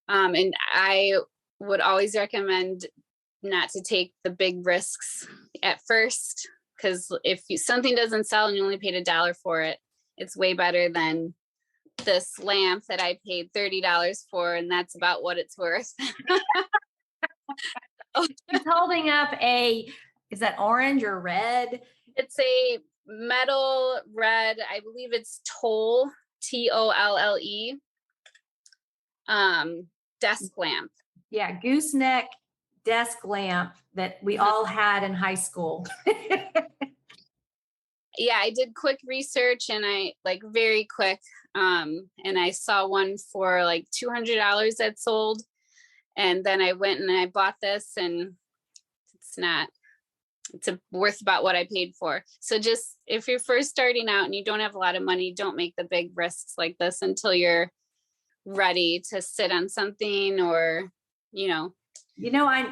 And I would always recommend not to take the big risks at first, because if something doesn't sell and you only paid $1 for it, it's way better than this lamp that I paid $30 for, and that's about what it's worth. He's holding up is that orange or red? It's a metal red, I believe it's Tolle, Tolle, desk lamp. Yeah, gooseneck desk lamp that we all had in high school. Yeah, I did quick research, and I very quick. And I saw one for like $200 that sold. And then I went and I bought this, and it's worth about what I paid for. So just if you're first starting out and you don't have a lot of money, don't make the big risks like this until you're ready to sit on something, or,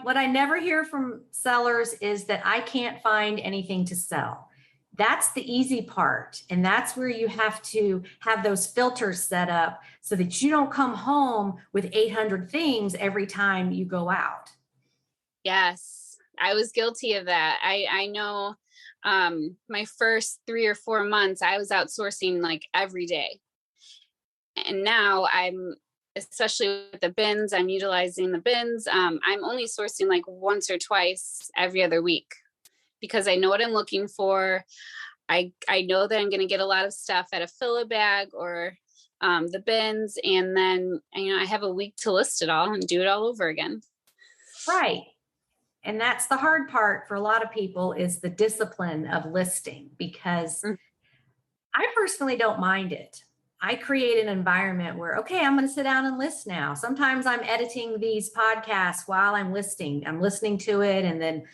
What I never hear from sellers is that I can't find anything to sell. That's the easy part. And that's where you have to have those filters set up so that you don't come home with 800 things every time you go out. Yes, I was guilty of that. I know my first 3 or 4 months, I was outsourcing like every day. And now especially with the bins, I'm utilizing the bins. I'm only sourcing like once or twice every other week, because I know what I'm looking for. I know that I'm going to get a lot of stuff at a fill-a bag or the bins. And then, I have a week to list it all and do it all over again. Right. And that's the hard part for a lot of people, is the discipline of listing, because Mm. I personally don't mind it. I create an environment where, okay, I'm going to sit down and list now. Sometimes I'm editing these podcasts while I'm listing. I'm listening to it and then,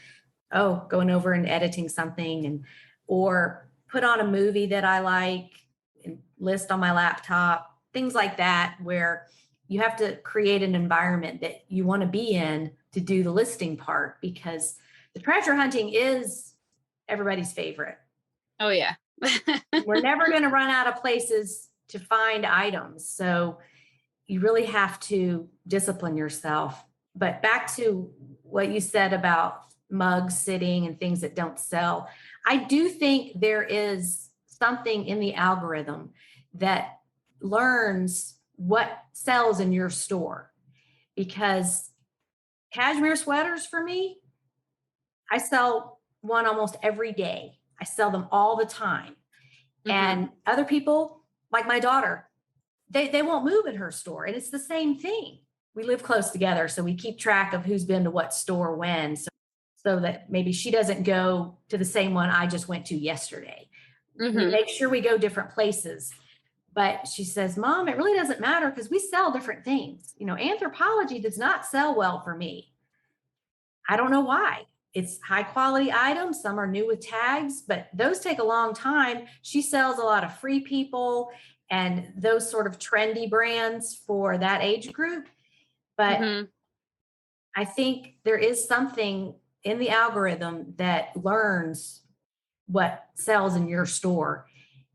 going over and editing something, and or put on a movie that I like and list on my laptop, things like that, where you have to create an environment that you want to be in to do the listing part, because the treasure hunting is everybody's favorite. Oh yeah. We're never going to run out of places to find items. So you really have to discipline yourself. But back to what you said about mugs sitting and things that don't sell, I do think there is something in the algorithm that learns what sells in your store. Because cashmere sweaters, for me, I sell one almost every day. I sell them all the time. And other people, like my daughter, they won't move in her store. And it's the same thing. We live close together, so we keep track of who's been to what store when, so that maybe she doesn't go to the same one I just went to yesterday. We make sure we go different places. But she says, Mom, it really doesn't matter because we sell different things. Anthropology does not sell well for me. I don't know why. It's high quality items. Some are new with tags, but those take a long time. She sells a lot of Free People and those sort of trendy brands for that age group. But I think there is something in the algorithm that learns what sells in your store.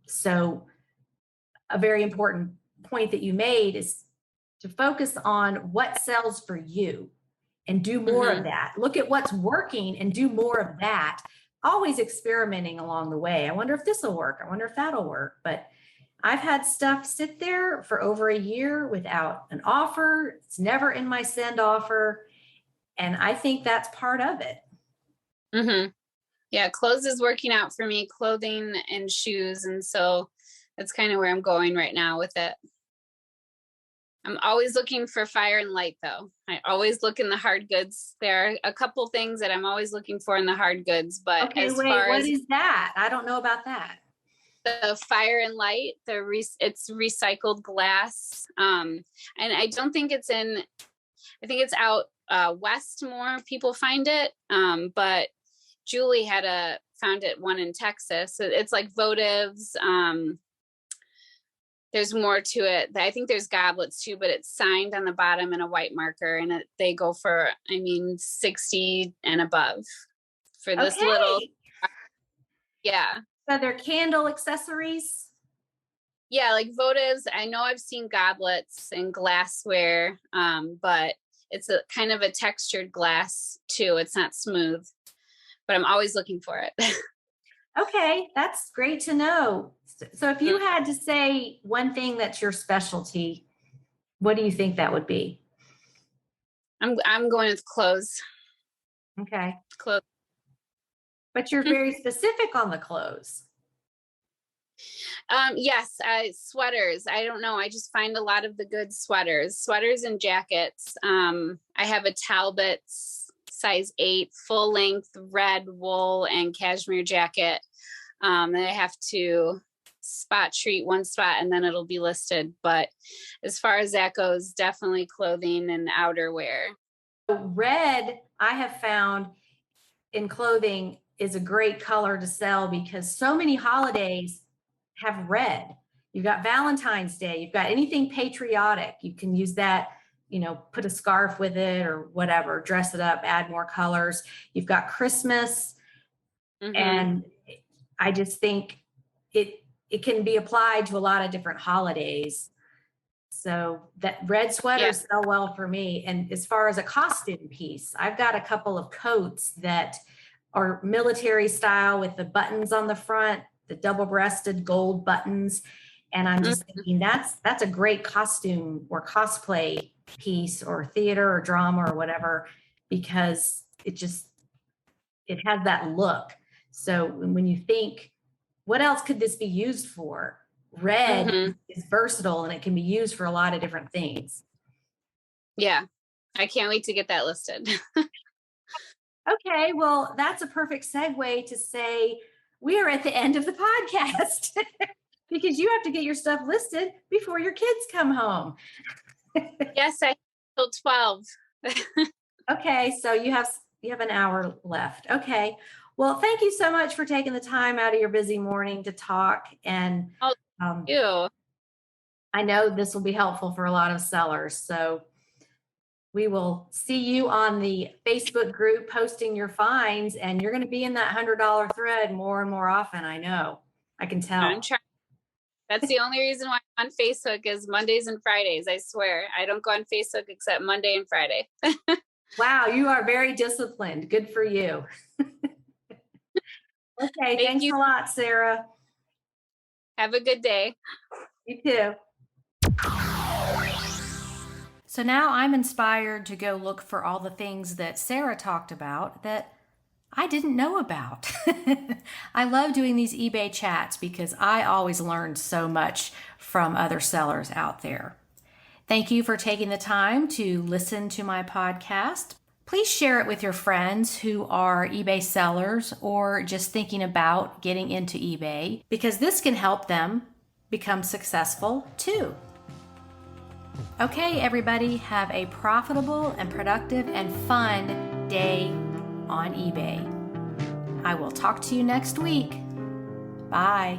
So a very important point that you made is to focus on what sells for you and do more of that. Look at what's working and do more of that. Always experimenting along the way. I wonder if this will work. I wonder if that'll work. But I've had stuff sit there for over a year without an offer. It's never in my send offer. And I think that's part of it. Yeah, clothes is working out for me, clothing and shoes. And so that's kind of where I'm going right now with it. I'm always looking for fire and light, though. I always look in the hard goods. There are a couple things that I'm always looking for in the hard goods, but Okay, as wait, far what as is that? I don't know about that. the fire and light, it's recycled glass, and I don't think it's in. I think it's out west more. People find it, but Julie found it one in Texas. It's like votives. There's more to it. I think there's goblets too, but it's signed on the bottom in a white marker, and they go for, $60 and above for this little. Yeah. So they're candle accessories. Yeah, like votives. I know I've seen goblets and glassware, but it's a kind of a textured glass too. It's not smooth, but I'm always looking for it. Okay, that's great to know. So if you had to say one thing that's your specialty, what do you think that would be? I'm going with clothes. Okay. Clothes. But you're very specific on the clothes. Yes, sweaters. I don't know. I just find a lot of the good sweaters and jackets. I have a Talbot's size 8 full length red wool and cashmere jacket. And I have to spot treat one spot and then it'll be listed. But as far as that goes, definitely clothing and outerwear. Red, I have found in clothing, is a great color to sell because so many holidays have red. You've got Valentine's Day, you've got anything patriotic. You can use that, put a scarf with it or whatever, dress it up, add more colors. You've got Christmas. And I just think it can be applied to a lot of different holidays. So that red sweaters sell well for me. And as far as a costume piece, I've got a couple of coats that are military style with the buttons on the front, the double-breasted gold buttons. And I'm just thinking that's a great costume or cosplay piece or theater or drama or whatever, because it has that look. So when you think, what else could this be used for? Red is versatile and it can be used for a lot of different things. Yeah. I can't wait to get that listed. Okay, well, that's a perfect segue to say we are at the end of the podcast because you have to get your stuff listed before your kids come home. Yes, I till 12. Okay, so you have an hour left. Okay. Well, thank you so much for taking the time out of your busy morning to talk. And Oh, um, you. I know this will be helpful for a lot of sellers. So we will see you on the Facebook group posting your finds, and you're going to be in that $100 thread more and more often. I know. I can I'm tell. trying. That's the only reason why I'm on Facebook is Mondays and Fridays. I swear. I don't go on Facebook except Monday and Friday. Wow, you are very disciplined. Good for you. Okay, Thank thanks you. a lot, Sarah. Have a good day. You too. So now I'm inspired to go look for all the things that Sarah talked about that I didn't know about. I love doing these eBay chats because I always learn so much from other sellers out there. Thank you for taking the time to listen to my podcast. Please share it with your friends who are eBay sellers or just thinking about getting into eBay because this can help them become successful too. Okay, everybody, have a profitable and productive and fun day on eBay. I will talk to you next week. Bye.